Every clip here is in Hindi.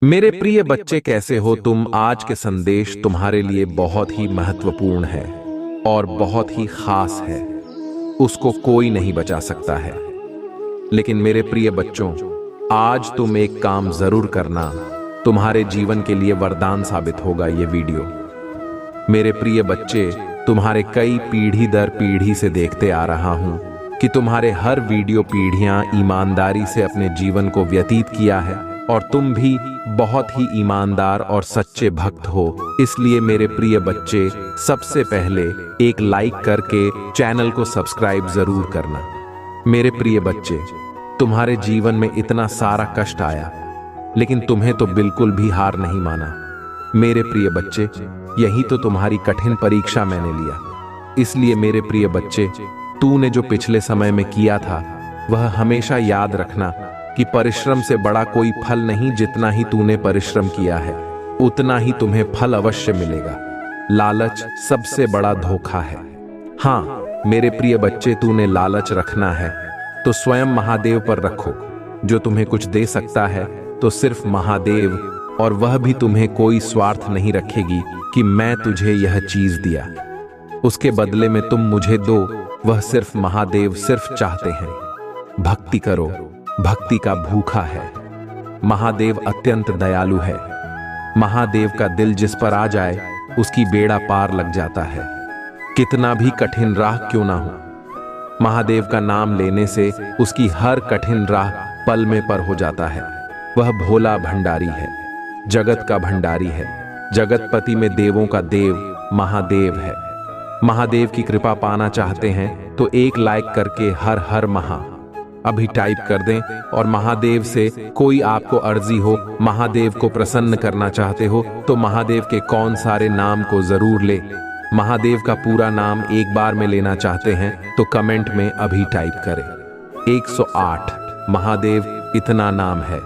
मेरे प्रिय बच्चे, कैसे हो तुम? आज के संदेश तुम्हारे लिए बहुत ही महत्वपूर्ण है और बहुत ही खास है। उसको कोई नहीं बचा सकता है। लेकिन मेरे प्रिय बच्चों, आज तुम एक काम जरूर करना। तुम्हारे जीवन के लिए वरदान साबित होगा ये वीडियो। मेरे प्रिय बच्चे, तुम्हारे कई पीढ़ी दर पीढ़ी से देखते आ रहा हूं कि तुम्हारे हर वीडियो पीढ़ियां ईमानदारी से अपने जीवन को व्यतीत किया है और तुम भी बहुत ही ईमानदार और सच्चे भक्त हो। इसलिए मेरे प्रिय बच्चे, सबसे पहले एक लाइक करके चैनल को सब्सक्राइब जरूर करना। मेरे प्रिय बच्चे, तुम्हारे जीवन में इतना सारा कष्ट आया, लेकिन तुम्हें तो बिल्कुल भी हार नहीं माना। मेरे प्रिय बच्चे, यही तो तुम्हारी कठिन परीक्षा मैंने लिया। इसलिए मेरे प्रिय बच्चे, तूने जो पिछले समय में किया था वह हमेशा याद रखना कि परिश्रम से बड़ा कोई फल नहीं। जितना ही तूने परिश्रम किया है उतना ही तुम्हें फल अवश्य मिलेगा। लालच सबसे बड़ा धोखा है। हाँ मेरे प्रिय बच्चे, तूने लालच रखना है तो स्वयं महादेव पर रखो। जो तुम्हें कुछ दे सकता है तो सिर्फ महादेव, और वह भी तुम्हें कोई स्वार्थ नहीं रखेगी कि मैं तुझे यह चीज दिया, उसके बदले में तुम मुझे दो। वह सिर्फ महादेव सिर्फ चाहते हैं भक्ति करो। भक्ति का भूखा है। महादेव अत्यंत दयालु है। महादेव का दिल जिस पर आ जाए उसकी बेड़ा पार लग जाता है, कितना भी कठिन राह क्यों ना हो। महादेव का नाम लेने से उसकी हर कठिन राह पल में पर हो जाता है। वह भोला भंडारी है, जगत का भंडारी है। जगतपति में देवों का देव महादेव है। महादेव की कृपा पाना चाहते हैं तो एक लाइक करके हर हर महा अभी टाइप कर दें। और महादेव से कोई आपको अर्जी हो, महादेव को प्रसन्न करना चाहते हो तो महादेव के कौन सारे नाम को जरूर ले। महादेव का पूरा नाम एक बार में लेना चाहते हैं तो कमेंट में अभी टाइप करें 108। महादेव इतना नाम है,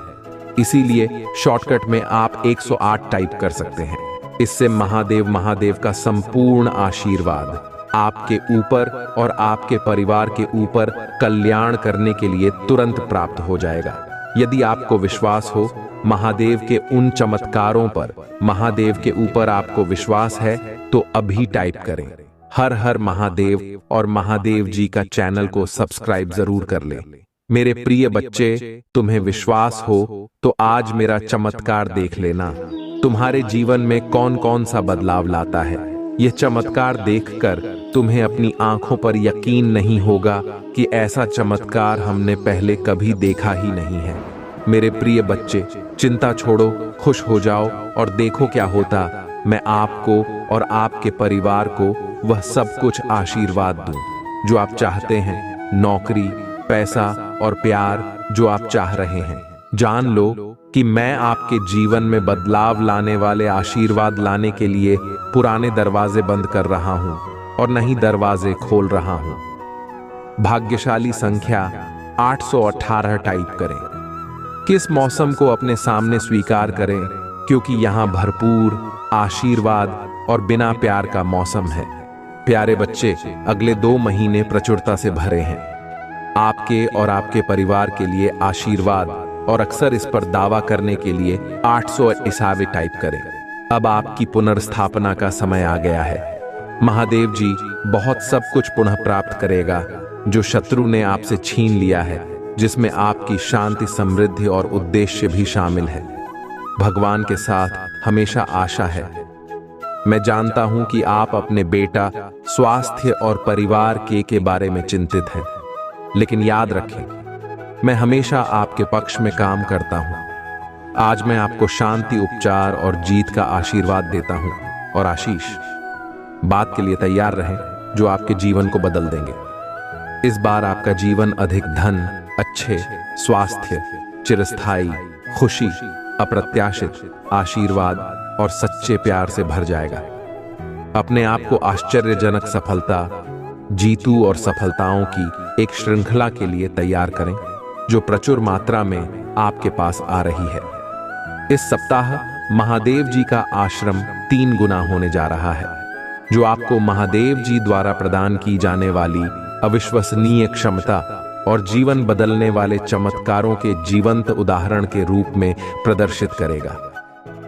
इसीलिए शॉर्टकट में आप 108 टाइप कर सकते हैं। इससे महादेव का संपूर्ण आशीर्वाद आपके ऊपर और आपके परिवार के ऊपर कल्याण करने के लिए तुरंत प्राप्त हो जाएगा। यदि आपको विश्वास हो महादेव के उन चमत्कारों पर, महादेव के ऊपर आपको विश्वास है तो अभी टाइप करें हर हर महादेव और महादेव जी का चैनल को सब्सक्राइब जरूर कर लें। मेरे प्रिय बच्चे, तुम्हें विश्वास हो तो आज मेरा चमत्कार देख लेना। तुम्हारे जीवन में कौन कौन सा बदलाव लाता है यह चमत्कार देखकर तुम्हें अपनी आंखों पर यकीन नहीं होगा कि ऐसा चमत्कार हमने पहले कभी देखा ही नहीं है। मेरे प्रिय बच्चे, चिंता छोड़ो, खुश हो जाओ और देखो क्या होता। मैं आपको और आपके परिवार को वह सब कुछ आशीर्वाद दूं जो आप चाहते हैं। नौकरी, पैसा और प्यार जो आप चाह रहे हैं। जान लो कि मैं आपके जीवन में बदलाव लाने वाले आशीर्वाद लाने के लिए पुराने दरवाजे बंद कर रहा हूं और नई दरवाजे खोल रहा हूं। भाग्यशाली संख्या 818 टाइप करें। किस मौसम को अपने सामने स्वीकार करें, क्योंकि यहां भरपूर आशीर्वाद और बिना प्यार का मौसम है। प्यारे बच्चे, अगले 2 महीने प्रचुरता से भरे हैं आपके और आपके परिवार के लिए आशीर्वाद। और अक्सर इस पर दावा करने के लिए 891 टाइप करें। अब आपकी पुनर्स्थापना का समय आ गया है। महादेव जी बहुत सब कुछ पुनः प्राप्त करेगा जो शत्रु ने आपसे छीन लिया है, जिसमें आपकी शांति, समृद्धि और उद्देश्य भी शामिल है। भगवान के साथ हमेशा आशा है। मैं जानता हूं कि आप अपने बेटा, स्वास्थ्य और परिवार के बारे में चिंतित हैं, लेकिन याद रखें मैं हमेशा आपके पक्ष में काम करता हूं। आज मैं आपको शांति, उपचार और जीत का आशीर्वाद देता हूं। और आशीष, बात के लिए तैयार रहें जो आपके जीवन को बदल देंगे। इस बार आपका जीवन अधिक धन, अच्छे स्वास्थ्य, चिरस्थायी खुशी, अप्रत्याशित आशीर्वाद और सच्चे प्यार से भर जाएगा। अपने आप को आश्चर्यजनक सफलता, जीतू और सफलताओं की एक श्रृंखला के लिए तैयार करें जो प्रचुर मात्रा में आपके पास आ रही है। इस सप्ताह महादेव जी का आश्रम 3 गुना होने जा रहा है, जो आपको महादेव जी द्वारा प्रदान की जाने वाली अविश्वसनीय क्षमता और जीवन बदलने वाले चमत्कारों के जीवंत उदाहरण के रूप में प्रदर्शित करेगा।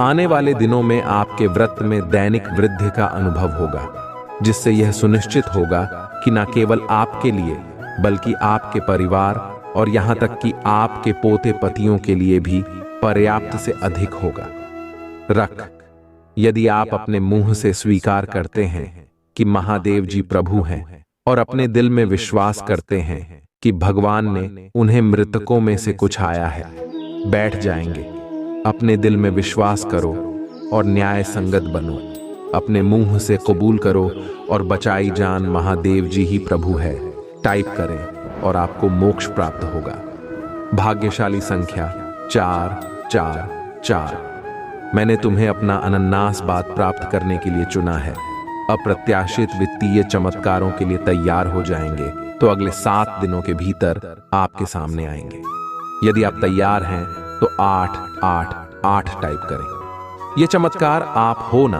आने वाले दिनों में आपके व्रत में दैनिक वृद्धि का अनुभव होगा, जिससे यह सुनिश्चित होगा कि न केवल आपके लिए बल्कि आपके परिवार और यहां तक कि आपके पोते पतियों के लिए भी पर्याप्त से अधिक होगा। रख, यदि आप अपने मुंह से स्वीकार करते हैं कि महादेव जी प्रभु हैं और अपने दिल में विश्वास करते हैं कि भगवान ने उन्हें मृतकों में से कुछ आया है, बैठ जाएंगे। अपने दिल में विश्वास करो और न्याय संगत बनो। अपने मुंह से कबूल करो और बचाई जान महादेव जी ही प्रभु है टाइप करें और आपको मोक्ष प्राप्त होगा। भाग्यशाली संख्या 444। मैंने तुम्हें अपना अनन्नास बात प्राप्त करने के लिए चुना है। अप्रत्याशित वित्तीय चमत्कारों के लिए तैयार हो जाएंगे तो अगले 7 दिनों के भीतर आपके सामने आएंगे। यदि आप तैयार हैं तो 888 टाइप करें। यह चमत्कार आप हो ना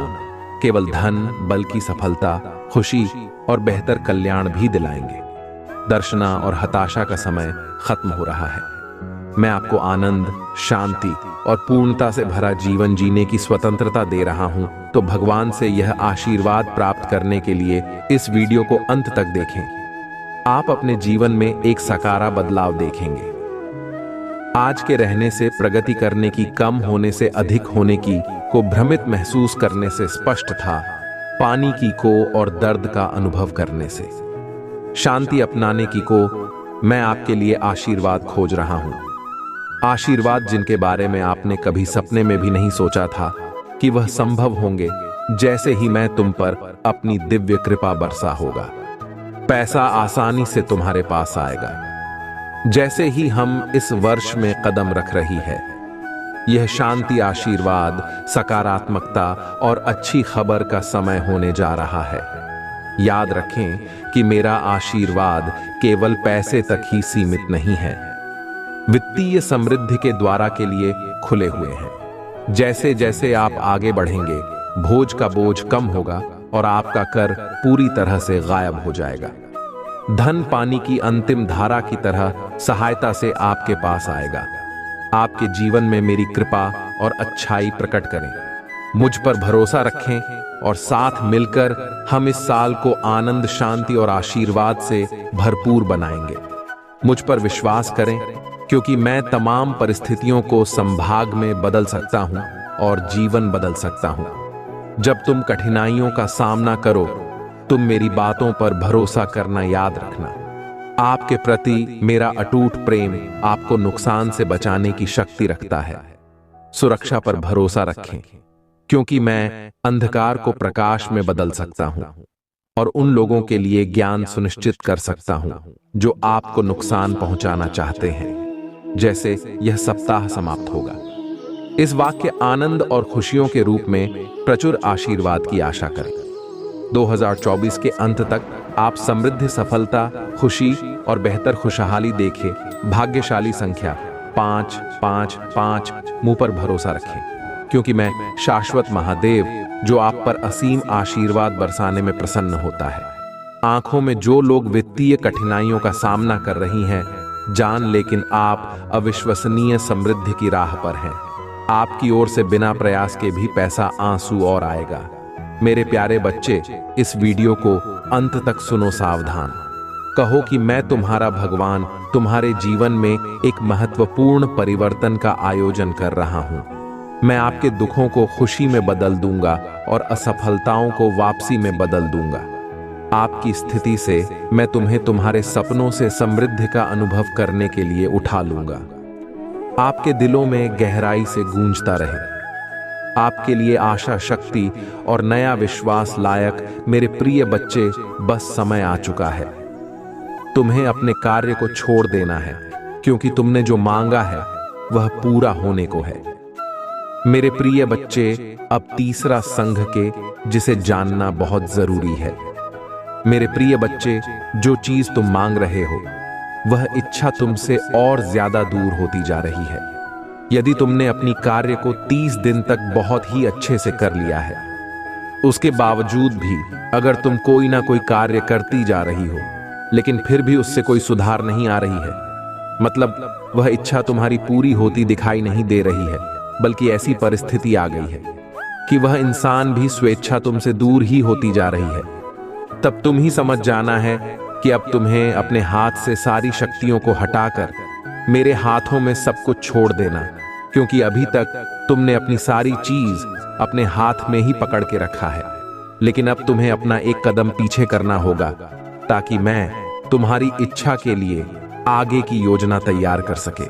केवल धन बल्कि सफलता, खुशी और बेहतर कल्याण भी दिलाएंगे। दर्शना और हताशा का समय खत्म हो रहा है। मैं आपको आनंद, शांति और पूर्णता से भरा जीवन जीने की स्वतंत्रता दे रहा हूं, तो भगवान से यह आशीर्वाद प्राप्त करने के लिए इस वीडियो को अंत तक देखें। आप अपने जीवन में एक सकारात्मक बदलाव देखेंगे। आज के रहने से प्रगति करने की कम होने से अधिक होने की को भ्रमित महसूस करने से स्पष्ट था, पानी की को और दर्द का अनुभव करने से। शांति अपनाने की को मैं आपके लिए आशीर्वाद खोज रहा हूं। आशीर्वाद जिनके बारे में आपने कभी सपने में भी नहीं सोचा था कि वह संभव होंगे, जैसे ही मैं तुम पर अपनी दिव्य कृपा बरसा होगा। पैसा आसानी से तुम्हारे पास आएगा। जैसे ही हम इस वर्ष में कदम रख रही है, यह शांति, आशीर्वाद, सकारात्मकता और अच्छी खबर का समय होने जा रहा है। याद रखें कि मेरा आशीर्वाद केवल पैसे तक ही सीमित नहीं है, वित्तीय समृद्धि के द्वारा के लिए खुले हुए हैं। जैसे जैसे आप आगे बढ़ेंगे, भोज का बोझ कम होगा और आपका कर पूरी तरह से गायब हो जाएगा। धन पानी की अंतिम धारा की तरह सहायता से आपके पास आएगा। आपके जीवन में मेरी कृपा और अच्छाई प्रकट करें। मुझ पर भरोसा रखें और साथ मिलकर हम इस साल को आनंद, शांति और आशीर्वाद से भरपूर बनाएंगे। मुझ पर विश्वास करें, क्योंकि मैं तमाम परिस्थितियों को संभाग में बदल सकता हूं और जीवन बदल सकता हूं। जब तुम कठिनाइयों का सामना करो, तुम मेरी बातों पर भरोसा करना याद रखना। आपके प्रति मेरा अटूट प्रेम आपको नुकसान से बचाने की शक्ति रखता है। सुरक्षा पर भरोसा रखें, क्योंकि मैं अंधकार को प्रकाश में बदल सकता हूं और उन लोगों के लिए ज्ञान सुनिश्चित कर सकता हूं जो आपको नुकसान पहुंचाना चाहते हैं। जैसे यह सप्ताह समाप्त होगा, इस वाक्य आनंद और खुशियों के रूप में प्रचुर आशीर्वाद की आशा करें। 2024 के अंत तक आप समृद्धि, सफलता, खुशी और बेहतर खुशहाली देखें। भाग्यशाली संख्या 555। मुंह पर भरोसा रखें, क्योंकि मैं शाश्वत महादेव जो आप पर असीम आशीर्वाद बरसाने में प्रसन्न होता है। आंखों में जो लोग वित्तीय कठिनाइयों का सामना कर रही हैं, जान लेकिन आप अविश्वसनीय समृद्धि की राह पर हैं। आपकी ओर से बिना प्रयास के भी पैसा, आंसू और आएगा। मेरे प्यारे बच्चे, इस वीडियो को अंत तक सुनो सावधान। कहो कि मैं तुम्हारा भगवान तुम्हारे जीवन में एक महत्वपूर्ण परिवर्तन का आयोजन कर रहा हूं। मैं आपके दुखों को खुशी में बदल दूंगा और असफलताओं को वापसी में बदल दूंगा। आपकी स्थिति से मैं तुम्हें तुम्हारे सपनों से समृद्धि का अनुभव करने के लिए उठा लूंगा। आपके दिलों में गहराई से गूंजता रहे। आपके लिए आशा, शक्ति और नया विश्वास लायक मेरे प्रिय बच्चे, बस समय आ चुका है। तुम्हें अपने कार्य को छोड़ देना है, क्योंकि तुमने जो मांगा है वह पूरा होने को है। मेरे प्रिय बच्चे, अब तीसरा संघ के जिसे जानना बहुत जरूरी है। मेरे प्रिय बच्चे, जो चीज तुम मांग रहे हो वह इच्छा तुमसे और ज्यादा दूर होती जा रही है। यदि तुमने अपनी कार्य को 30 दिन तक बहुत ही अच्छे से कर लिया है, उसके बावजूद भी अगर तुम कोई ना कोई कार्य करती जा रही हो, लेकिन फिर भी उससे कोई सुधार नहीं आ रही है। मतलब वह इच्छा तुम्हारी पूरी होती दिखाई नहीं दे रही है, बल्कि ऐसी परिस्थिति आ गई है कि वह इंसान भी स्वेच्छा तुमसे दूर ही होती जा रही है। तब तुम ही समझ जाना है कि अब तुम्हें अपने हाथ से सारी शक्तियों को हटाकर मेरे हाथों में सब कुछ छोड़ देना, क्योंकि अभी तक तुमने अपनी सारी चीज अपने हाथ में ही पकड़ के रखा है। लेकिन अब तुम्हें अपना एक कदम पीछे करना होगा, ताकि मैं तुम्हारी इच्छा के लिए आगे की योजना तैयार कर सके।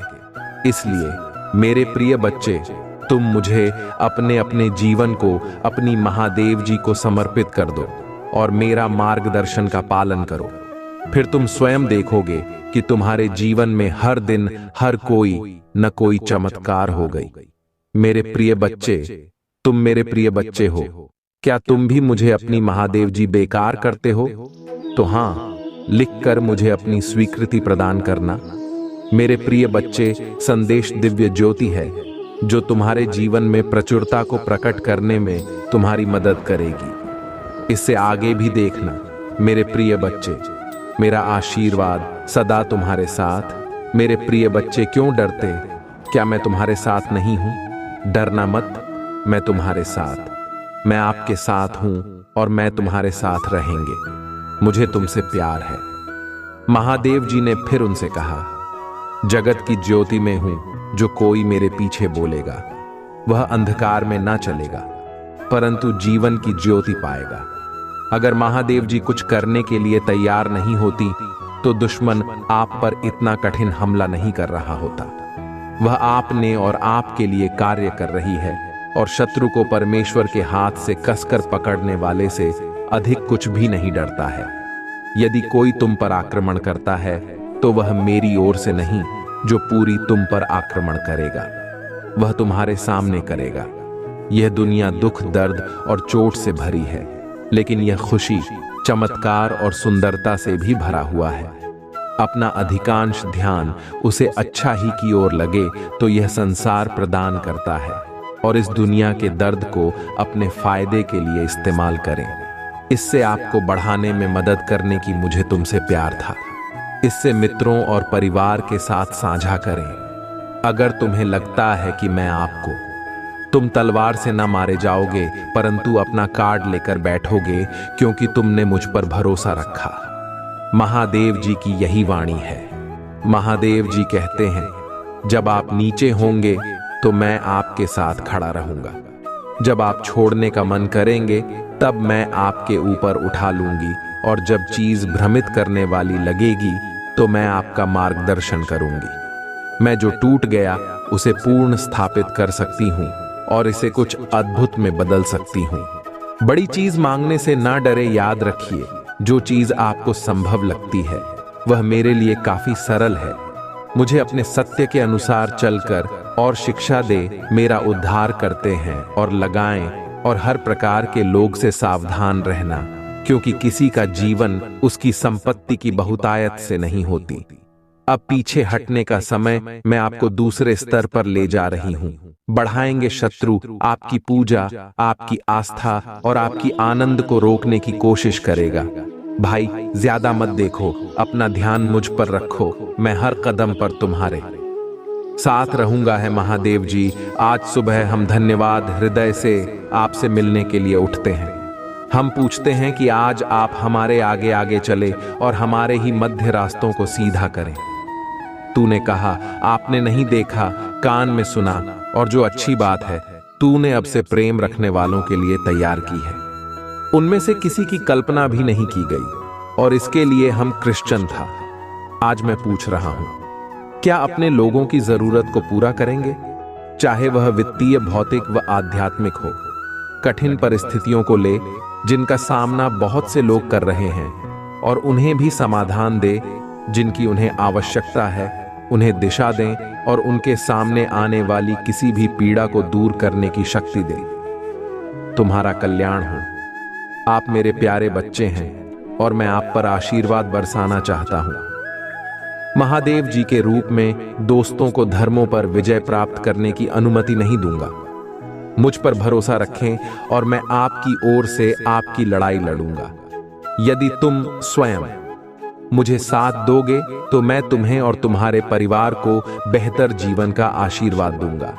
इसलिए मेरे प्रिय बच्चे, तुम मुझे अपने अपने जीवन को अपनी महादेव जी को समर्पित कर दो और मेरा मार्गदर्शन का पालन करो। फिर तुम स्वयं देखोगे कि तुम्हारे जीवन में हर दिन हर कोई न कोई चमत्कार हो गई। मेरे प्रिय बच्चे, तुम मेरे प्रिय बच्चे हो। क्या तुम भी मुझे अपनी महादेव जी बेकार करते हो? तो हाँ, लिखकर मुझे अपनी स्वीकृति प्रदान करना। मेरे प्रिय बच्चे, संदेश दिव्य ज्योति है जो तुम्हारे जीवन में प्रचुरता को प्रकट करने में तुम्हारी मदद करेगी। इससे आगे भी देखना मेरे प्रिय बच्चे। मेरा आशीर्वाद सदा तुम्हारे साथ। मेरे प्रिय बच्चे, क्यों डरते? क्या मैं तुम्हारे साथ नहीं हूं? डरना मत, मैं तुम्हारे साथ। मैं आपके साथ हूं और मैं तुम्हारे साथ रहेंगे। मुझे तुमसे प्यार है। महादेव जी ने फिर उनसे कहा, जगत की ज्योति में हूं, जो कोई मेरे पीछे बोलेगा वह अंधकार में ना चलेगा, परंतु जीवन की ज्योति पाएगा। अगर महादेव जी कुछ करने के लिए तैयार नहीं होती तो दुश्मन आप पर इतना कठिन हमला नहीं कर रहा होता। वह आपने और आपके लिए कार्य कर रही है, और शत्रु को परमेश्वर के हाथ से कसकर पकड़ने वाले से अधिक कुछ भी नहीं डरता है। यदि कोई तुम पर आक्रमण करता है तो वह मेरी ओर से नहीं, जो पूरी तुम पर आक्रमण करेगा वह तुम्हारे सामने करेगा। यह दुनिया दुख, दर्द और चोट से भरी है, लेकिन यह खुशी, चमत्कार और सुंदरता से भी भरा हुआ है। अपना अधिकांश ध्यान उसे अच्छा ही की ओर लगे तो यह संसार प्रदान करता है, और इस दुनिया के दर्द को अपने फायदे के लिए इस्तेमाल करें। इससे आपको बढ़ाने में मदद करने की मुझे तुमसे प्यार था। इससे मित्रों और परिवार के साथ साझा करें। अगर तुम्हें लगता है कि मैं आपको, तुम तलवार से न मारे जाओगे, परंतु अपना कार्ड लेकर बैठोगे, क्योंकि तुमने मुझ पर भरोसा रखा। महादेव जी की यही वाणी है। महादेव जी कहते हैं, जब आप नीचे होंगे तो मैं आपके साथ खड़ा रहूंगा। जब आप छोड़ने का मन करेंगे तब मैं आपके ऊपर उठा लूंगी, और जब चीज भ्रमित करने वाली लगेगी तो मैं आपका मार्गदर्शन करूंगी। मैं जो टूट गया उसे पूर्ण स्थापित कर सकती हूँ और इसे कुछ अद्भुत में बदल सकती हूँ। बड़ी चीज मांगने से ना डरे। याद रखिए, जो चीज आपको संभव लगती है वह मेरे लिए काफी सरल है। मुझे अपने सत्य के अनुसार चलकर और शिक्षा दे मेरा उद्धार करते हैं और लगाएं, और हर प्रकार के लोग से सावधान रहना, क्योंकि किसी का जीवन उसकी संपत्ति की बहुतायत से नहीं होती। अब पीछे हटने का समय, मैं आपको दूसरे स्तर पर ले जा रही हूँ। बढ़ाएंगे शत्रु आपकी पूजा, आपकी आस्था और आपकी आनंद को रोकने की कोशिश करेगा। भाई, ज्यादा मत देखो, अपना ध्यान मुझ पर रखो। मैं हर कदम पर तुम्हारे साथ रहूंगा है महादेव जी। आज सुबह हम धन्यवाद हृदय से आपसे मिलने के लिए उठते हैं। हम पूछते हैं कि आज आप हमारे आगे आगे चले और हमारे ही मध्य रास्तों को सीधा करें। तूने कहा, आपने नहीं देखा, कान में सुना, और जो अच्छी बात है तूने अब से प्रेम रखने वालों के लिए तैयार की है। उनमें से किसी की कल्पना भी नहीं की गई, और इसके लिए हम क्रिश्चियन था। आज मैं पूछ रहा हूं, क्या अपने लोगों की जरूरत को पूरा करेंगे, चाहे वह वित्तीय, भौतिक व आध्यात्मिक हो। कठिन परिस्थितियों को ले जिनका सामना बहुत से लोग कर रहे हैं, और उन्हें भी समाधान दे जिनकी उन्हें आवश्यकता है। उन्हें दिशा दें और उनके सामने आने वाली किसी भी पीड़ा को दूर करने की शक्ति दें। तुम्हारा कल्याण हो। आप मेरे प्यारे बच्चे हैं और मैं आप पर आशीर्वाद बरसाना चाहता हूं। महादेव जी के रूप में दोस्तों को धर्मों पर विजय प्राप्त करने की अनुमति नहीं दूंगा। मुझ पर भरोसा रखें और मैं आपकी ओर से आपकी लड़ाई लड़ूंगा। यदि तुम स्वयं मुझे साथ दोगे तो मैं तुम्हें और तुम्हारे परिवार को बेहतर जीवन का आशीर्वाद दूंगा।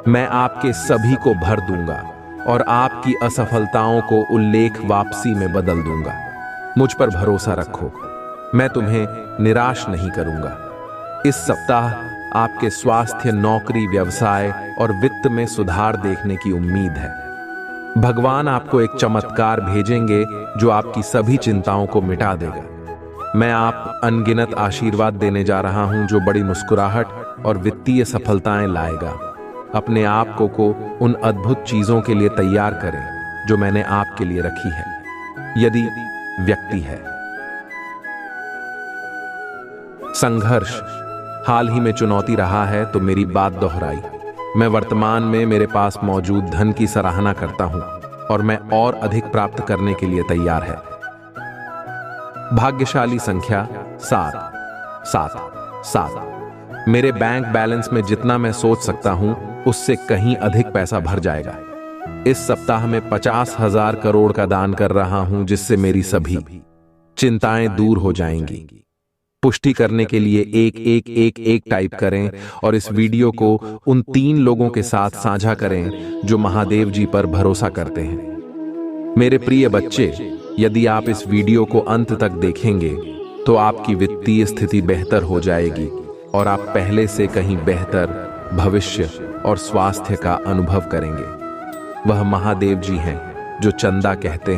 मैं आपके सभी को भर दूंगा और आपकी असफलताओं को उल्लेख वापसी में बदल दूंगा। मुझ पर भरोसा रखो, मैं तुम्हें निराश नहीं करूंगा। इस सप्ताह आपके स्वास्थ्य, नौकरी, व्यवसाय और वित्त में सुधार देखने की उम्मीद है। भगवान आपको एक चमत्कार भेजेंगे जो आपकी सभी चिंताओं को मिटा देगा। मैं आप अनगिनत आशीर्वाद देने जा रहा हूं जो बड़ी मुस्कुराहट और वित्तीय सफलताएं लाएगा। अपने आप को उन अद्भुत चीजों के लिए तैयार करें जो मैंने आपके लिए रखी है। यदि व्यक्ति है संघर्ष हाल ही में चुनौती रहा है तो मेरी बात दोहराई। मैं वर्तमान में मेरे पास मौजूद धन की सराहना करता हूं और मैं और अधिक प्राप्त करने के लिए तैयार है। भाग्यशाली संख्या 7 7 7। मेरे बैंक बैलेंस में जितना मैं सोच सकता हूं उससे कहीं अधिक पैसा भर जाएगा। इस सप्ताह में 50,000 करोड़ का दान कर रहा हूं जिससे मेरी सभी चिंताएं दूर हो जाएंगी। पुष्टि करने के लिए 1111 टाइप करें और इस वीडियो को उन 3 लोगों के साथ साझा करें जो महादेव जी पर भरोसा करते हैं। मेरे प्रिय बच्चे, यदि आप इस वीडियो को अंत तक देखेंगे तो आपकी वित्तीय स्थिति बेहतर हो जाएगी और आप पहले से कहीं बेहतर भविष्य और स्वास्थ्य का अनुभव करेंगे। वह महादेव जी हैं जो चंदा कहते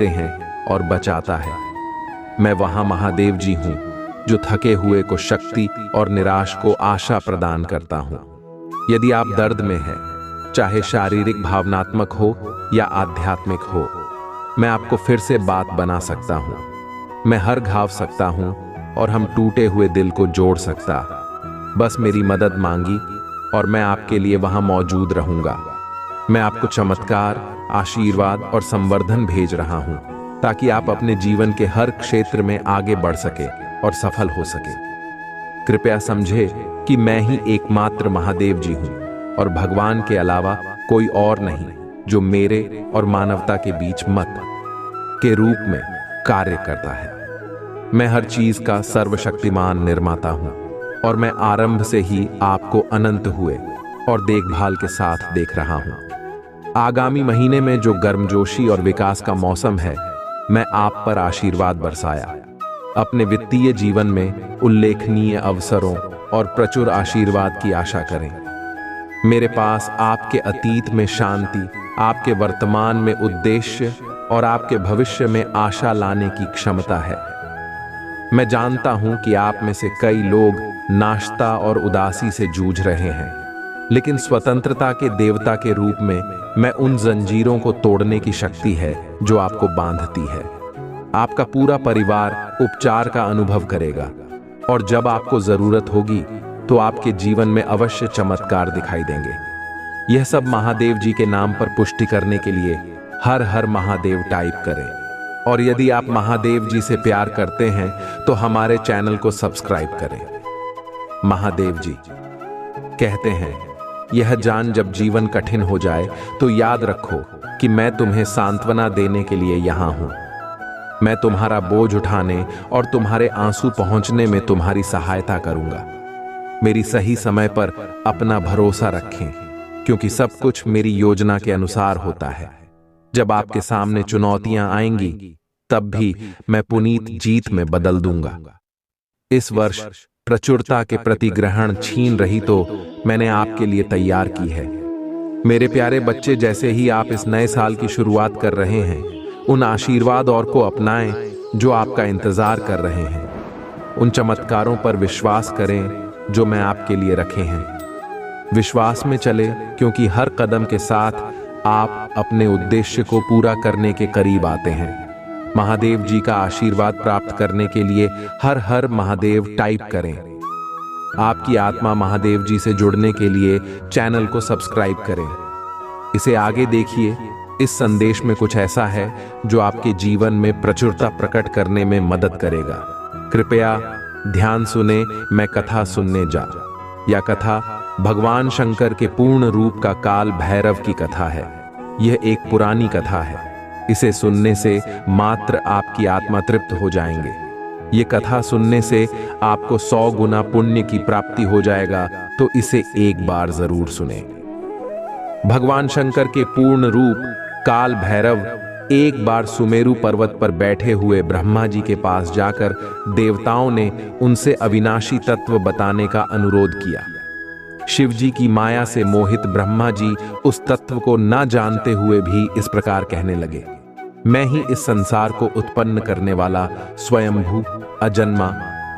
हैं और बचाता है। मैं वहां महादेव जी हूं जो थके हुए को शक्ति और निराश को आशा प्रदान करता हूं। यदि आप दर्द में हैं, चाहे शारीरिक, भावनात्मक हो या आध्यात्मिक हो, मैं आपको फिर से बात बना सकता हूं। मैं हर घाव सकता हूं और हम टूटे हुए दिल को जोड़ सकता। बस मेरी मदद मांगी और मैं आपके लिए वहां मौजूद रहूंगा। मैं आपको चमत्कार, आशीर्वाद और संवर्धन भेज रहा हूं ताकि आप अपने जीवन के हर क्षेत्र में आगे बढ़ सके और सफल हो सके। कृपया समझे कि मैं ही एकमात्र महादेव जी हूं और भगवान के अलावा कोई और नहीं जो मेरे और मानवता के बीच मत के रूप में कार्य करता है। मैं हर चीज का सर्वशक्तिमान निर्माता हूं और मैं आरंभ से ही आपको अनंत हुए और देखभाल के साथ देख रहा हूं। आगामी महीने में जो गर्मजोशी और विकास का मौसम है, मैं आप पर आशीर्वाद बरसाया। अपने वित्तीय जीवन में उल्लेखनीय अवसरों और प्रचुर आशीर्वाद की आशा करें। मेरे पास आपके अतीत में शांति, आपके वर्तमान में उद्देश्य और आपके भविष्य में आशा लाने की क्षमता है। मैं जानता हूं कि आप में से कई लोग नाश्ता और उदासी से जूझ रहे हैं, लेकिन स्वतंत्रता के देवता के रूप में मैं उन जंजीरों को तोड़ने की शक्ति है जो आपको बांधती है। आपका पूरा परिवार उपचार का अनुभव करेगा और जब आपको जरूरत होगी तो आपके जीवन में अवश्य चमत्कार दिखाई देंगे। यह सब महादेव जी के नाम पर पुष्टि करने के लिए हर हर महादेव टाइप करें और यदि आप महादेव जी से प्यार करते हैं तो हमारे चैनल को सब्सक्राइब करें। महादेव जी कहते हैं, यह जान जब जीवन कठिन हो जाए तो याद रखो कि मैं तुम्हें सांत्वना देने के लिए यहां हूं। मैं तुम्हारा बोझ उठाने और तुम्हारे आंसू पहुंचने में तुम्हारी सहायता करूंगा। मेरी सही समय पर अपना भरोसा रखें क्योंकि सब कुछ मेरी योजना के अनुसार होता है। जब आपके सामने चुनौतियां आएंगी तब भी मैं पुनीत जीत में बदल दूंगा। इस वर्ष प्रचुरता के प्रति ग्रहण छीन रही तो मैंने आपके लिए तैयार की है। मेरे प्यारे बच्चे, जैसे ही आप इस नए साल की शुरुआत कर रहे हैं, उन आशीर्वाद और को अपनाएं जो आपका इंतजार कर रहे हैं। उन चमत्कारों पर विश्वास करें जो मैं आपके लिए रखे हैं। विश्वास में चले क्योंकि हर कदम के साथ आप अपने उद्देश्य को पूरा करने के करीब आते हैं। महादेव जी का आशीर्वाद प्राप्त करने के लिए हर हर महादेव टाइप करें। आपकी आत्मा महादेव जी से जुड़ने के लिए चैनल को सब्सक्राइब करें। इसे आगे देखिए। इस संदेश में कुछ ऐसा है जो आपके जीवन में प्रचुरता प्रकट करने में मदद करेगा। कृपया ध्यान सुने। मैं कथा सुनने जा। यह कथा भगवान शंकर के पूर्ण रूप का काल भैरव की कथा है। यह एक पुरानी कथा है। इसे सुनने से मात्र आपकी आत्मा तृप्त हो जाएंगे। ये कथा सुनने से आपको 100 गुना पुण्य की प्राप्ति हो जाएगा, तो इसे एक बार जरूर सुने। भगवान शंकर के पूर्ण रूप काल भैरव एक बार सुमेरु पर्वत पर बैठे हुए ब्रह्मा जी के पास जाकर देवताओं ने उनसे अविनाशी तत्व बताने का अनुरोध किया। शिव जी की माया से मोहित ब्रह्मा जी उस तत्व को न जानते हुए भी इस प्रकार कहने लगे, मैं ही इस संसार को उत्पन्न करने वाला स्वयंभू, अजन्मा,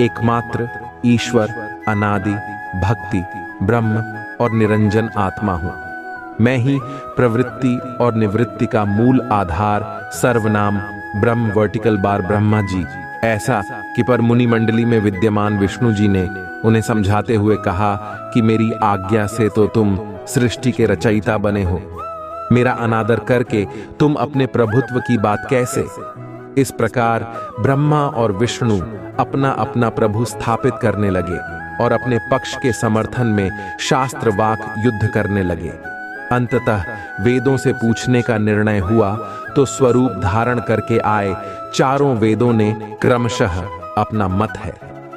एकमात्र ईश्वर, अनादि, भक्ति, ब्रह्म और निरंजन आत्मा हूं। मैं ही प्रवृत्ति और निवृत्ति का मूल आधार, सर्वनाम ब्रह्म वर्टिकल बार ब्रह्मा जी। ऐसा कि पर मुनि मंडली में विद्यमान विष्णु जी ने उन्हें समझाते हुए कहा कि मेरी आज्ञा से तो तुम सृष्टि के रचयिता बने हो, मेरा अनादर करके तुम अपने प्रभुत्व की बात कैसे। इस प्रकार ब्रह्मा और विष्णु अपना अपना प्रभु स्थापित करने लगे और अपने पक्ष के समर्थन में शास्त्र वाक युद्ध करने लगे। अंततः वेदों से पूछने का निर्णय हुआ तो स्वरूप धारण करके आए चारों वेदों ने क्रमशः अपना मत है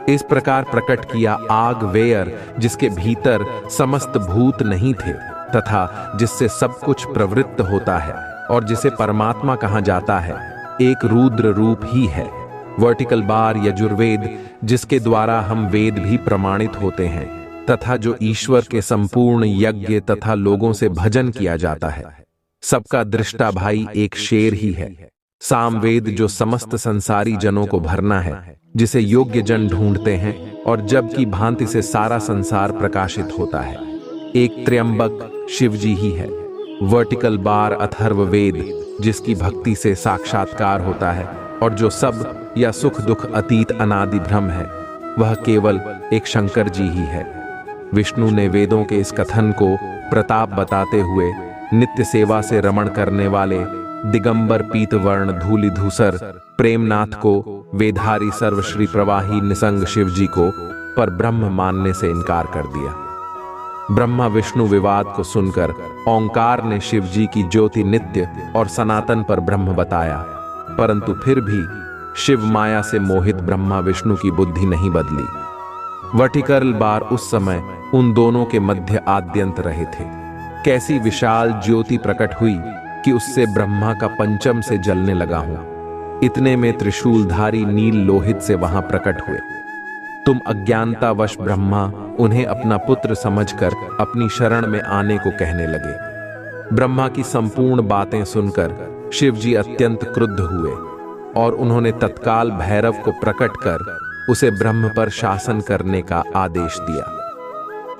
इस प्रकार प्रकट किया। आग वेयर, जिसके भीतर समस्त भूत नहीं थे तथा जिससे सब कुछ प्रवृत्त होता है और जिसे परमात्मा कहा जाता है, एक रुद्र रूप ही है। वर्टिकल बार यजुर्वेद, जिसके द्वारा हम वेद भी प्रमाणित होते हैं तथा जो ईश्वर के संपूर्ण यज्ञ तथा लोगों से भजन किया जाता है। सबका दृष्टा भाई एक शेर ही है। सामवेद, जो समस्त संसारी जनों को भरना है, जिसे योग्य जन ढूंढते हैं और जब की भांति से सारा संसार प्रकाशित होता है। एक त्र्यंबक शिव जी ही है। वर्टिकल बार अथर्ववेद, जिसकी भक्ति से साक्षात्कार होता है और जो सब या सुख दुख अतीत अनादि ब्रह्म है, वह केवल एक शंकर जी ही है। विष्णु ने वेदों के इस कथन को प्रताप बताते हुए नित्य सेवा से रमण करने वाले दिगंबर पीतवर्ण धूलिधूसर प्रेमनाथ को, वेधारी सर्वश्री प्रवाही निसंग शिव जी को पर ब्रह्म मानने से इनकार कर दिया। ब्रह्मा विष्णु विवाद को सुनकर ओंकार ने शिव जी की ज्योति नित्य और सनातन पर ब्रह्म बताया, परंतु फिर भी शिव माया से मोहित ब्रह्मा विष्णु की बुद्धि नहीं बदली। वर्टिकल बार उस समय उन दोनों के मध्य आद्यंत रहे थे। कैसी विशाल ज्योति प्रकट हुई कि उससे ब्रह्मा का पंचम से जलने लगा हूं। इतने में त्रिशूलधारी नील लोहित से वहां प्रकट हुए। तुम अज्ञानतावश ब्रह्मा उन्हें अपना पुत्र समझकर अपनी शरण में आने को कहने लगे। ब्रह्मा की संपूर्ण बातें सुनकर शिव जी अत्यंत क्रुद्ध हुए और उन्होंने तत्काल भैरव को प्रकट कर उसे ब्रह्म पर शासन करने का आदेश दिया।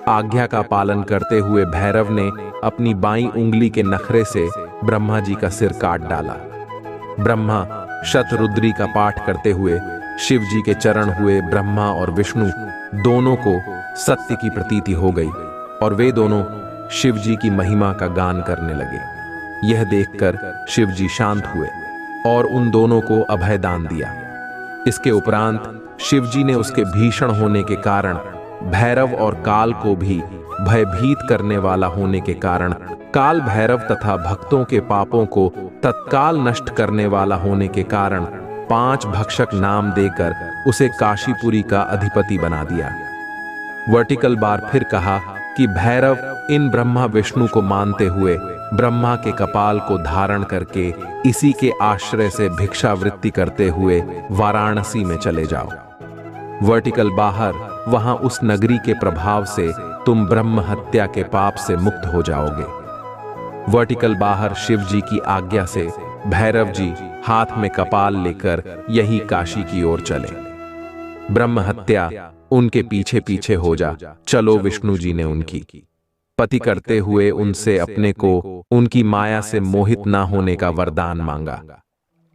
आज्ञा का पालन करते हुए भैरव ने अपनी बाईं उंगली के नखरे से ब्रह्मा जी का सिर काट डाला। ब्रह्मा शतरुद्री का पाठ करते हुए शिव जी के चरण हुए। ब्रह्मा और विष्णु दोनों को सत्य की प्रतीति हो गई और वे दोनों शिव जी की महिमा का गान करने लगे। यह देखकर शिव जी शांत हुए और उन दोनों को अभय दान दिया। इसके उपरांत शिव जी ने उसके भीषण होने के कारण, भैरव और काल को भी भयभीत करने वाला होने के कारण, काल भैरव तथा भक्तों के पापों को तत्काल नष्ट करने वाला होने के कारण 5 भक्षक नाम देकर उसे काशीपुरी का अधिपति बना दिया। वर्टिकल बार फिर कहा कि भैरव इन ब्रह्मा विष्णु को मानते हुए ब्रह्मा के कपाल को धारण करके इसी के आश्रय से भिक्षावृत्ति करते हुए वाराणसी में चले जाओ। वर्टिकल बाहर, वहां उस नगरी के प्रभाव से तुम ब्रह्म हत्या के पाप से मुक्त हो जाओगे। वर्टिकल बाहर शिव जी की आज्ञा से भैरव जी हाथ में कपाल लेकर यही काशी की ओर चले। ब्रह्म हत्या उनके पीछे पीछे हो जा चलो। विष्णु जी ने उनकी पति करते हुए उनसे अपने को उनकी माया से मोहित ना होने का वरदान मांगा।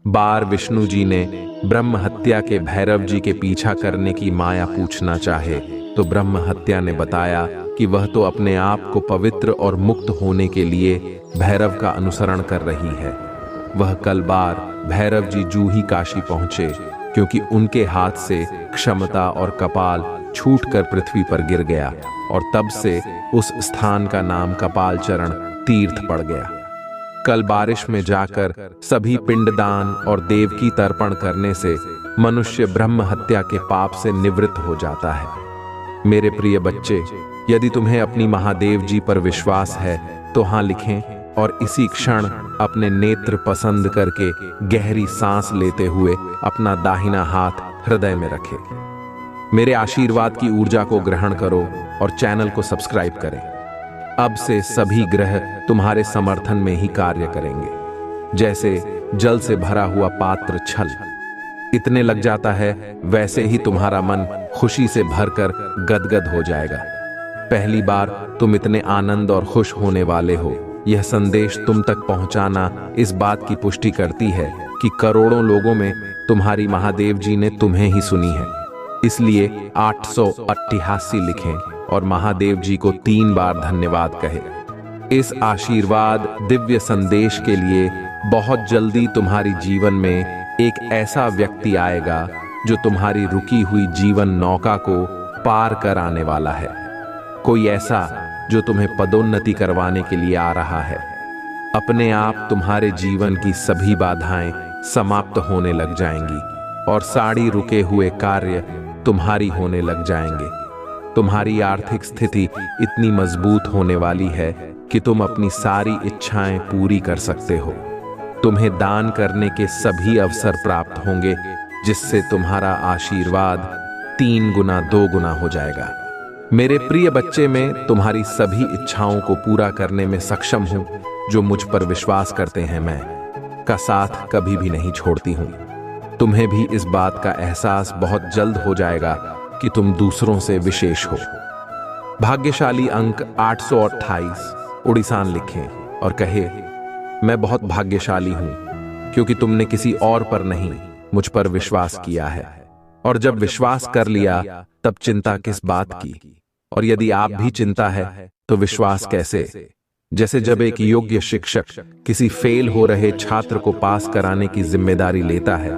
बार विष्णु जी ने ब्रह्म हत्या के भैरव जी के पीछा करने की माया पूछना चाहे तो ब्रह्म हत्या ने बताया कि वह तो अपने आप को पवित्र और मुक्त होने के लिए भैरव का अनुसरण कर रही है। वह कल बार भैरव जी जूही काशी पहुंचे, क्योंकि उनके हाथ से क्षमता और कपाल छूटकर पृथ्वी पर गिर गया और तब से उस स्थान का नाम कपाल चरण तीर्थ पड़ गया। कल बारिश में जाकर सभी पिंडदान और देवकी तर्पण करने से मनुष्य ब्रह्म हत्या के पाप से निवृत्त हो जाता है। मेरे प्रिय बच्चे, यदि तुम्हें अपनी महादेव जी पर विश्वास है तो हाँ लिखें और इसी क्षण अपने नेत्र पसंद करके गहरी सांस लेते हुए अपना दाहिना हाथ हृदय में रखें। मेरे आशीर्वाद की ऊर्जा को ग्रहण करो और चैनल को सब्सक्राइब करें। अब से सभी ग्रह तुम्हारे समर्थन में ही कार्य करेंगे। जैसे जल से भरा हुआ पात्र छल इतने लग जाता है, वैसे ही तुम्हारा मन खुशी से भरकर गदगद हो जाएगा। पहली बार तुम इतने आनंद और खुश होने वाले हो, यह संदेश तुम तक पहुंचाना इस बात की पुष्टि करती है कि करोड़ों लोगों में तुम्हारी महादेव जी ने तुम्हें ही सुनी है। इसलिए 888 लिखें और महादेव जी को 3 बार धन्यवाद कहें। इस आशीर्वाद दिव्य संदेश के लिए बहुत जल्दी तुम्हारी जीवन में एक ऐसा व्यक्ति आएगा जो तुम्हारी रुकी हुई जीवन नौका को पार कर आने वाला है। कोई ऐसा जो तुम्हें पदोन्नति करवाने के लिए आ रहा है। अपने आप तुम्हारे जीवन की सभी बाधाएं समाप्त होने लग जाएंगी और सारी रुके हुए कार्य तुम्हारी होने लग जाएंगे। तुम्हारी आर्थिक स्थिति इतनी मजबूत होने वाली है कि तुम अपनी सारी इच्छाएं पूरी कर सकते हो। तुम्हें दान करने के सभी अवसर प्राप्त होंगे, जिससे तुम्हारा आशीर्वाद 3 गुना 2 गुना हो जाएगा। मेरे प्रिय बच्चे, मैं तुम्हारी सभी इच्छाओं को पूरा करने में सक्षम हूं। जो मुझ पर विश्वास करते हैं, मैं का साथ कभी भी नहीं छोड़ती हूं। तुम्हें भी इस बात का एहसास बहुत जल्द हो जाएगा कि तुम दूसरों से विशेष हो। भाग्यशाली अंक 828 उड़ीसान लिखें और कहे, मैं बहुत भाग्यशाली हूं क्योंकि तुमने किसी और पर नहीं, मुझ पर विश्वास किया है। और जब विश्वास कर लिया तब चिंता किस बात की। और यदि आप भी चिंता है तो विश्वास कैसे। जैसे जब एक योग्य शिक्षक किसी फेल हो रहे छात्र को पास कराने की जिम्मेदारी लेता है,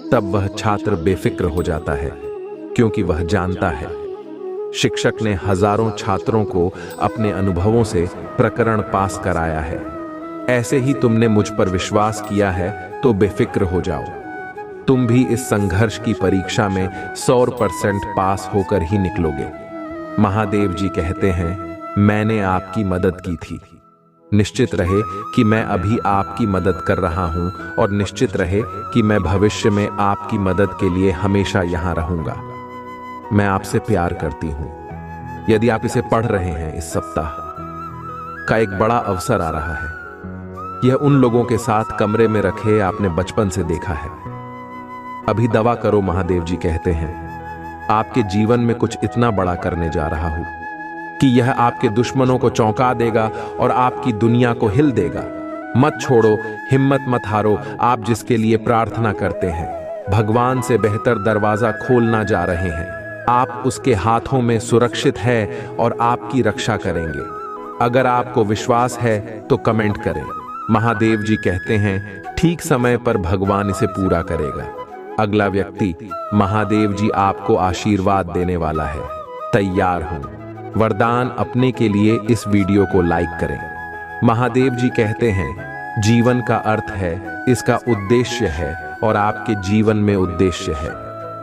तब वह छात्र बेफिक्र हो जाता है क्योंकि वह जानता है शिक्षक ने हजारों छात्रों को अपने अनुभवों से प्रकरण पास कराया है। ऐसे ही तुमने मुझ पर विश्वास किया है तो बेफिक्र हो जाओ। तुम भी इस संघर्ष की परीक्षा में 100% पास होकर ही निकलोगे। महादेव जी कहते हैं, मैंने आपकी मदद की थी। निश्चित रहे कि मैं अभी आपकी मदद कर रहा हूं और निश्चित रहे कि मैं भविष्य में आपकी मदद के लिए हमेशा यहां रहूंगा। मैं आपसे प्यार करती हूं। यदि आप इसे पढ़ रहे हैं, इस सप्ताह का एक बड़ा अवसर आ रहा है। यह उन लोगों के साथ कमरे में रखे आपने बचपन से देखा है। अभी दवा करो, महादेव जी कहते हैं, आपके जीवन में कुछ इतना बड़ा करने जा रहा हूं कि यह आपके दुश्मनों को चौंका देगा और आपकी दुनिया को हिल देगा। मत छोड़ो, हिम्मत मत हारो। आप जिसके लिए प्रार्थना करते हैं, भगवान से बेहतर दरवाजा खोलना जा रहे हैं। आप उसके हाथों में सुरक्षित है और आपकी रक्षा करेंगे। अगर आपको विश्वास है तो कमेंट करें। महादेव जी कहते हैं, ठीक समय पर भगवान इसे पूरा करेगा। अगला व्यक्ति, महादेव जी आपको आशीर्वाद देने वाला है। तैयार हूं। वरदान अपने के लिए इस वीडियो को लाइक करें। महादेव जी कहते हैं, जीवन का अर्थ है, इसका उद्देश्य है और आपके जीवन में उद्देश्य है।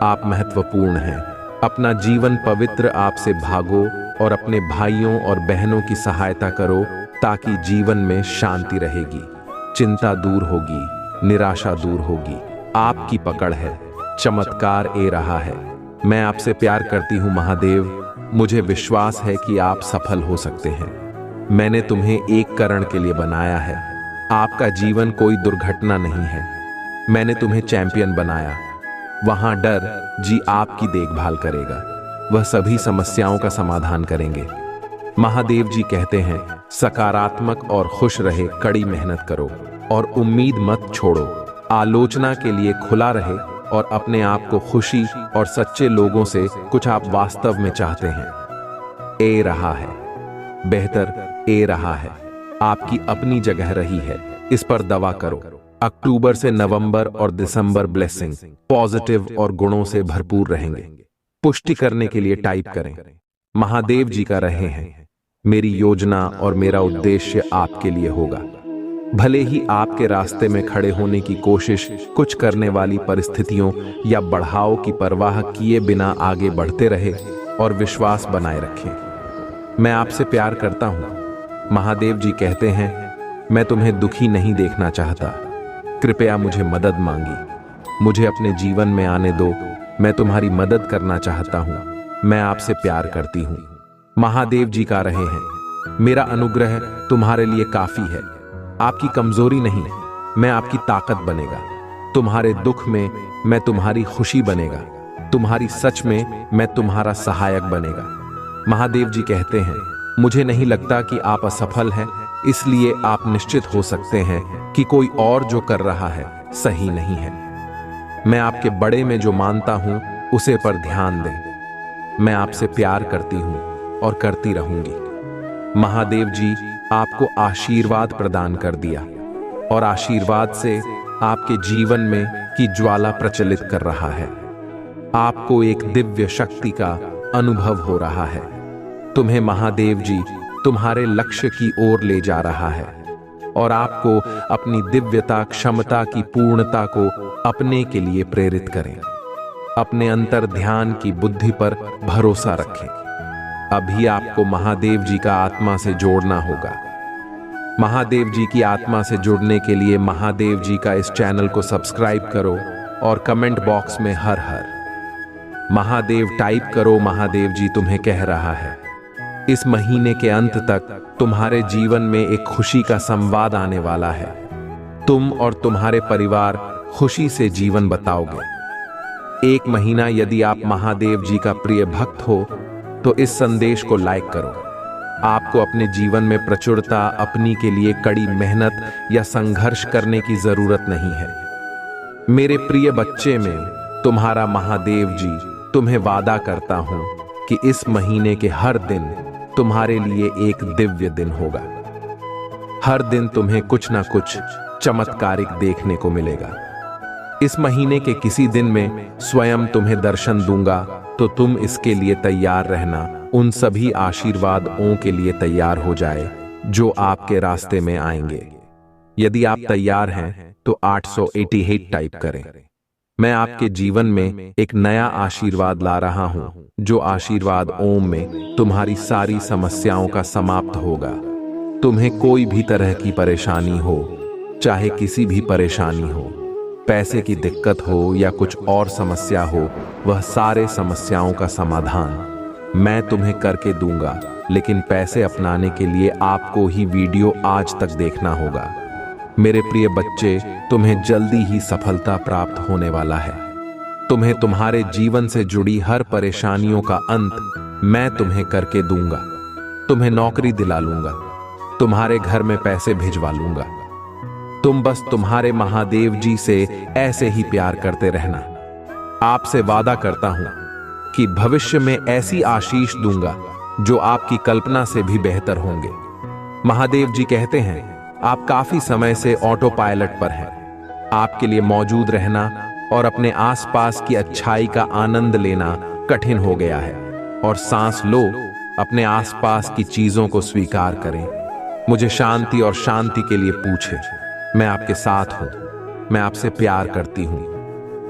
आप महत्वपूर्ण हैं। अपना जीवन पवित्र आपसे भागो और अपने भाइयों और बहनों की सहायता करो ताकि जीवन में शांति रहेगी, चिंता दूर होगी, निराशा दूर होगी। आपकी पकड़ है, चमत्कार ए रहा है। मैं आपसे प्यार करती हूं महादेव। मुझे विश्वास है कि आप सफल हो सकते हैं। मैंने तुम्हें एक कारण के लिए बनाया है। आपका जीवन कोई दुर्घटना नहीं है। मैंने तुम्हें चैंपियन बनाया। वहां डर जी आपकी देखभाल करेगा। वह सभी समस्याओं का समाधान करेंगे। महादेव जी कहते हैं, सकारात्मक और खुश रहे, कड़ी मेहनत करो और उम्मीद मत छोड़ो। आलोचना के लिए खुला रहे और अपने आप को खुशी और सच्चे लोगों से कुछ आप वास्तव में चाहते हैं। ए रहा है, बेहतर ए रहा है। आपकी अपनी जगह रही है, इस पर दवा करो। अक्टूबर से नवंबर और दिसंबर ब्लेसिंग पॉजिटिव और गुणों से भरपूर रहेंगे। पुष्टि करने के लिए टाइप करें, महादेव जी का रहे हैं। मेरी योजना और मेरा उद्देश्य आपके लिए होगा। भले ही आपके रास्ते में खड़े होने की कोशिश कुछ करने वाली परिस्थितियों या बढ़ाव की परवाह किए बिना आगे बढ़ते रहे और विश्वास बनाए रखें। मैं आपसे प्यार करता हूं। महादेव जी कहते हैं, मैं तुम्हें दुखी नहीं देखना चाहता। कृपया मुझे मदद मांगी। मुझे अपने जीवन में आने दो। मैं तुम्हारी मदद करना चाहता हूं। मैं आपसे प्यार करती हूं। महादेव जी कह रहे हैं, मेरा अनुग्रह तुम्हारे लिए काफी है। आपकी कमजोरी नहीं, मैं आपकी ताकत बनेगा। तुम्हारे दुख में मैं तुम्हारी खुशी बनेगा। तुम्हारी सच में मैं तुम्हारा सहायक बनेगा। महादेव जी कहते हैं, मुझे नहीं लगता कि आप असफल हैं, इसलिए आप निश्चित हो सकते हैं कि कोई और जो कर रहा है सही नहीं है। मैं आपके बड़े में जो मानता हूं उसे पर ध्यान दें। मैं आपसे प्यार करती हूं और करती रहूंगी। महादेव जी आपको आशीर्वाद प्रदान कर दिया और आशीर्वाद से आपके जीवन में की ज्वाला प्रचलित कर रहा है। आपको एक दिव्य शक्ति का अनुभव हो रहा है। तुम्हें महादेव जी तुम्हारे लक्ष्य की ओर ले जा रहा है और आपको अपनी दिव्यता क्षमता की पूर्णता को अपने के लिए प्रेरित करें। अपने अंतर ध्यान की बुद्धि पर भरोसा रखें। अभी आपको महादेव जी का आत्मा से जोड़ना होगा। महादेव जी की आत्मा से जुड़ने के लिए महादेव जी का इस चैनल को सब्सक्राइब करो और कमेंट बॉक्स में हर हर महादेव टाइप करो। महादेव जी तुम्हें कह रहा है, इस महीने के अंत तक तुम्हारे जीवन में एक खुशी का संवाद आने वाला है। तुम और तुम्हारे परिवार खुशी से जीवन बताओगे। एक महीना यदि आप महादेव जी का प्रिय भक्त हो तो इस संदेश को लाइक करो। आपको अपने जीवन में प्रचुरता अपनी के लिए कड़ी मेहनत या संघर्ष करने की जरूरत नहीं है। मेरे प्रिय बच्चे में तुम्हारा महादेव जी तुम्हें वादा करता हूं कि इस महीने के हर दिन तुम्हारे लिए एक दिव्य दिन होगा। हर दिन तुम्हें कुछ ना कुछ चमत्कारिक देखने को मिलेगा। इस महीने के किसी दिन में स्वयं तुम्हें दर्शन दूंगा, तो तुम इसके लिए तैयार रहना। उन सभी आशीर्वादों के लिए तैयार हो जाए जो आपके रास्ते में आएंगे। यदि आप तैयार हैं तो 888 टाइप करें। मैं आपके जीवन में एक नया आशीर्वाद ला रहा हूं, जो आशीर्वाद ओम में तुम्हारी सारी समस्याओं का समाप्त होगा। तुम्हें कोई भी तरह की परेशानी हो, चाहे किसी भी परेशानी हो, पैसे की दिक्कत हो या कुछ और समस्या हो, वह सारे समस्याओं का समाधान मैं तुम्हें करके दूंगा। लेकिन पैसे अपनाने के लिए आपको ही वीडियो आज तक देखना होगा। मेरे प्रिय बच्चे, तुम्हें जल्दी ही सफलता प्राप्त होने वाला है। तुम्हें तुम्हारे जीवन से जुड़ी हर परेशानियों का अंत मैं तुम्हें करके दूंगा। तुम्हें नौकरी दिला लूंगा। तुम्हारे घर में पैसे भिजवा लूंगा। तुम बस तुम्हारे महादेव जी से ऐसे ही प्यार करते रहना। आपसे वादा करता हूं कि भविष्य में ऐसी आशीष दूंगा जो आपकी कल्पना से भी बेहतर होंगे। महादेव जी कहते हैं, आप काफी समय से ऑटो पायलट पर हैं। आपके लिए मौजूद रहना और अपने आसपास की अच्छाई का आनंद लेना कठिन हो गया है। और सांस लो, अपने आसपास की चीजों को स्वीकार करें। मुझे शांति और शांति के लिए पूछे। मैं आपके साथ हूं। मैं आपसे प्यार करती हूं।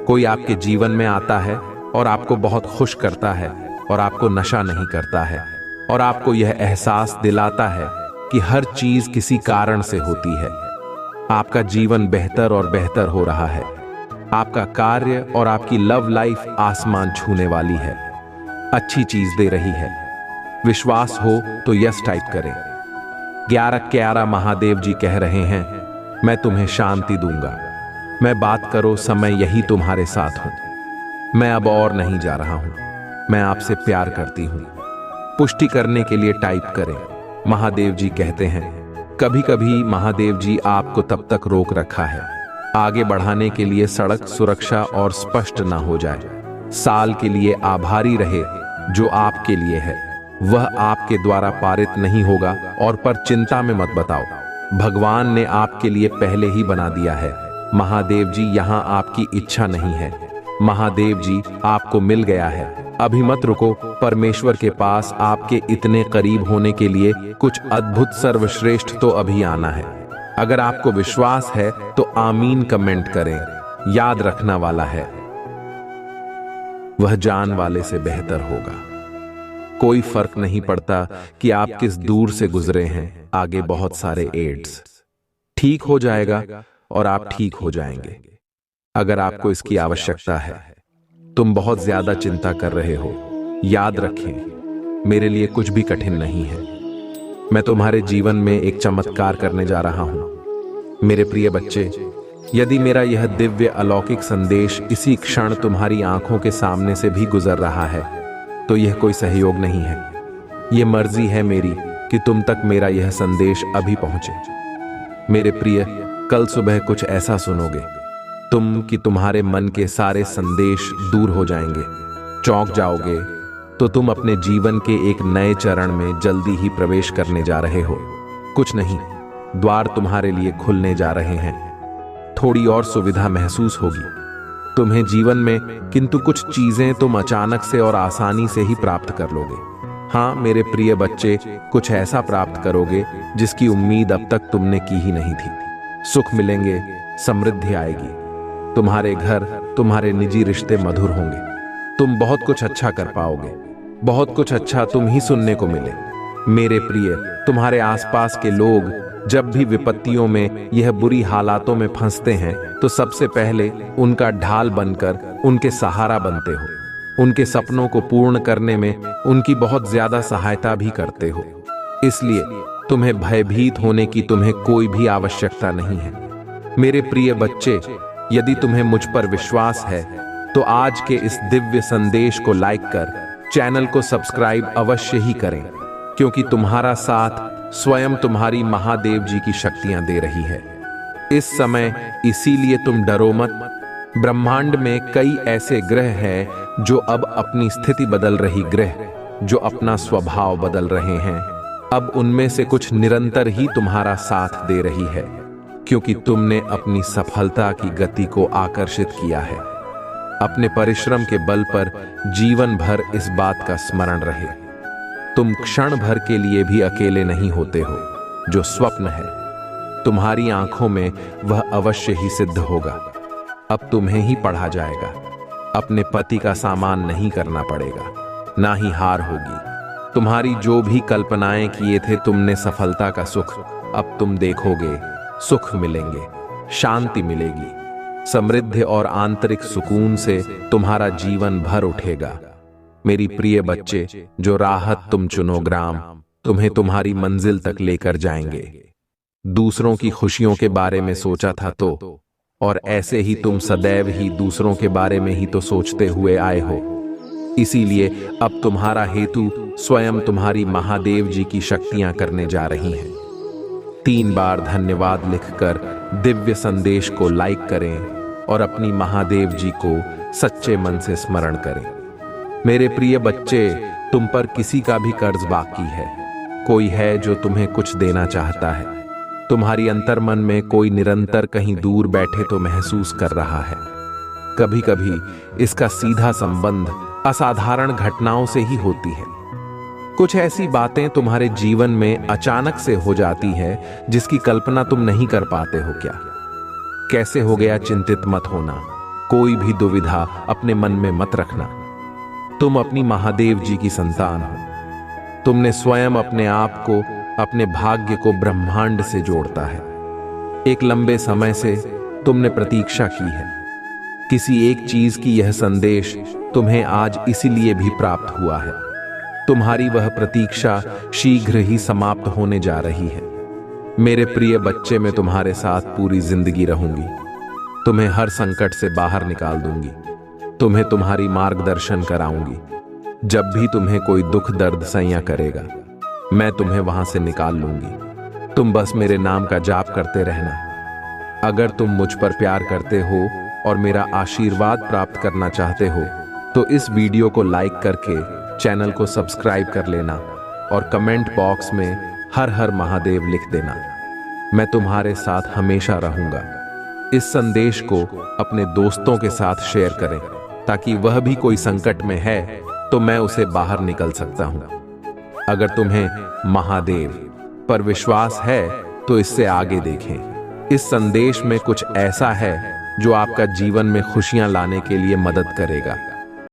कोई आपके जीवन में आता है और आपको बहुत खुश करता है और आपको नशा नहीं करता है और आपको यह एहसास दिलाता है कि हर चीज किसी कारण से होती है। आपका जीवन बेहतर और बेहतर हो रहा है। आपका कार्य और आपकी लव लाइफ आसमान छूने वाली है। अच्छी चीज दे रही है। विश्वास हो तो यस टाइप करें। 11 महादेव जी कह रहे हैं, मैं तुम्हें शांति दूंगा। मैं बात करो समय यही तुम्हारे साथ हूं। मैं अब और नहीं जा रहा हूं। मैं आपसे प्यार करती हूं। पुष्टि करने के लिए टाइप करें। महादेव जी कहते हैं, कभी कभी महादेव जी आपको तब तक रोक रखा है आगे बढ़ाने के लिए सड़क सुरक्षा और स्पष्ट ना हो जाए। साल के लिए आभारी रहे जो आपके लिए है, वह आपके द्वारा पारित नहीं होगा। और पर चिंता में मत बताओ, भगवान ने आपके लिए पहले ही बना दिया है। महादेव जी यहां आपकी इच्छा नहीं है। महादेव जी आपको मिल गया है। अभी मत रुको। परमेश्वर के पास आपके इतने करीब होने के लिए कुछ अद्भुत सर्वश्रेष्ठ तो अभी आना है। अगर आपको विश्वास है तो आमीन कमेंट करें। याद रखना वाला है, वह जान वाले से बेहतर होगा। कोई फर्क नहीं पड़ता कि आप किस दूर से गुजरे हैं, आगे बहुत सारे एड्स। ठीक हो जाएगा और आप ठीक हो जाएंगे। अगर आपको इसकी आवश्यकता है, तुम बहुत ज्यादा चिंता कर रहे हो, याद रखें, मेरे लिए कुछ भी कठिन नहीं है। मैं तुम्हारे जीवन में एक चमत्कार करने जा रहा हूं। मेरे प्रिय बच्चे, यदि मेरा यह दिव्य अलौकिक संदेश इसी क्षण तुम्हारी आंखों के सामने से भी गुजर रहा है, तो यह कोई सहयोग नहीं है। यह मर्जी है मेरी कि तुम तक मेरा यह संदेश अभी पहुंचे। मेरे प्रिय, कल सुबह कुछ ऐसा सुनोगे तुम कि तुम्हारे मन के सारे संदेश दूर हो जाएंगे, चौंक जाओगे। तो तुम अपने जीवन के एक नए चरण में जल्दी ही प्रवेश करने जा रहे हो। कुछ नहीं, द्वार तुम्हारे लिए खुलने जा रहे हैं। थोड़ी और सुविधा महसूस होगी तुम्हें जीवन में, किंतु कुछ चीजें तुम अचानक से और आसानी से ही प्राप्त कर लोगे। हाँ मेरे प्रिय बच्चे, कुछ ऐसा प्राप्त करोगे जिसकी उम्मीद अब तक तुमने की ही नहीं थी। सुख मिलेंगे, समृद्धि आएगी, तुम्हारे घर, तुम्हारे निजी रिश्ते मधुर होंगे। तुम बहुत कुछ अच्छा कर पाओगे, बहुत कुछ अच्छा तुम ही सुनने को मिले। मेरे प्रिय, तुम्हारे आसपास के लोग जब भी विपत्तियों में, यह बुरी हालातों में फंसते हैं, तो सबसे पहले उनका ढाल बनकर उनके सहारा बनते हो। उनके सपनों को पूर्ण करने में उनकी बहुत ज्यादा सहायता भी करते हो। इसलिए तुम्हें भयभीत होने की तुम्हें कोई भी आवश्यकता नहीं है। मेरे प्रिय बच्चे, यदि तुम्हें मुझ पर विश्वास है तो आज के इस दिव्य संदेश को लाइक कर चैनल को सब्सक्राइब अवश्य ही करें, क्योंकि तुम्हारा साथ स्वयं तुम्हारी महादेव जी की शक्तियां दे रही है इस समय। इसीलिए तुम डरो मत। ब्रह्मांड में कई ऐसे ग्रह हैं जो अब अपनी स्थिति बदल रही, ग्रह जो अपना स्वभाव बदल रहे हैं। अब उनमें से कुछ निरंतर ही तुम्हारा साथ दे रही है, क्योंकि तुमने अपनी सफलता की गति को आकर्षित किया है। अपने परिश्रम के बल पर जीवन भर इस बात का स्मरण रहे, तुम क्षण भर के लिए भी अकेले नहीं होते हो। जो स्वप्न है तुम्हारी आंखों में, वह अवश्य ही सिद्ध होगा। अब तुम्हें ही पढ़ा जाएगा। अपने पति का सामान नहीं करना पड़ेगा, ना ही हार होगी। तुम्हारी जो भी कल्पनाएं किए थे तुमने सफलता का सुख, अब तुम देखोगे। सुख मिलेंगे, शांति मिलेगी, समृद्धि और आंतरिक सुकून से तुम्हारा जीवन भर उठेगा। मेरी प्रिय बच्चे, जो राहत तुम चुनो ग्राम, तुम्हें तुम्हारी मंजिल तक लेकर जाएंगे। दूसरों की खुशियों के बारे में सोचा था तो, और ऐसे ही तुम सदैव ही दूसरों के बारे में ही तो सोचते हुए आए हो। इसीलिए अब तुम्हारा हेतु स्वयं तुम्हारी महादेव जी की शक्तियां करने जा रही हैं। 3 बार धन्यवाद लिखकर दिव्य संदेश को लाइक करें और अपनी महादेव जी को सच्चे मन से स्मरण करें। मेरे प्रिय बच्चे, तुम पर किसी का भी कर्ज बाकी है। कोई है जो तुम्हें कुछ देना चाहता है। तुम्हारी अंतर्मन में कोई निरंतर कहीं दूर बैठे तो महसूस कर रहा है। कभी कभी इसका सीधा संबंध असाधारण घटनाओं से ही होती है। कुछ ऐसी बातें तुम्हारे जीवन में अचानक से हो जाती है जिसकी कल्पना तुम नहीं कर पाते हो। क्या कैसे हो गया, चिंतित मत होना। कोई भी दुविधा अपने मन में मत रखना। तुम अपनी महादेव जी की संतान हो। तुमने स्वयं अपने आप को, अपने भाग्य को ब्रह्मांड से जोड़ता है। एक लंबे समय से तुमने प्रतीक्षा की है किसी एक चीज की। यह संदेश तुम्हें आज इसीलिए भी प्राप्त हुआ है। तुम्हारी वह प्रतीक्षा शीघ्र ही समाप्त होने जा रही है। मेरे प्रिय बच्चे, मैं तुम्हारे साथ पूरी जिंदगी रहूंगी। तुम्हें हर संकट से बाहर निकाल दूंगी। तुम्हें तुम्हारी मार्गदर्शन कराऊंगी। जब भी तुम्हें कोई दुख दर्द सैया करेगा, मैं तुम्हें वहां से निकाल लूंगी। तुम बस मेरे नाम का जाप करते रहना। अगर तुम मुझ पर प्यार करते हो और मेरा आशीर्वाद प्राप्त करना चाहते हो तो इस वीडियो को लाइक करके चैनल को सब्सक्राइब कर लेना और कमेंट बॉक्स में हर हर महादेव लिख देना। मैं तुम्हारे साथ हमेशा रहूंगा। इस संदेश को अपने दोस्तों के साथ शेयर करें ताकि वह भी कोई संकट में है तो मैं उसे बाहर निकल सकता हूं। अगर तुम्हें महादेव पर विश्वास है तो इससे आगे देखें। इस संदेश में कुछ ऐसा है जो आपका जीवन में खुशियां लाने के लिए मदद करेगा।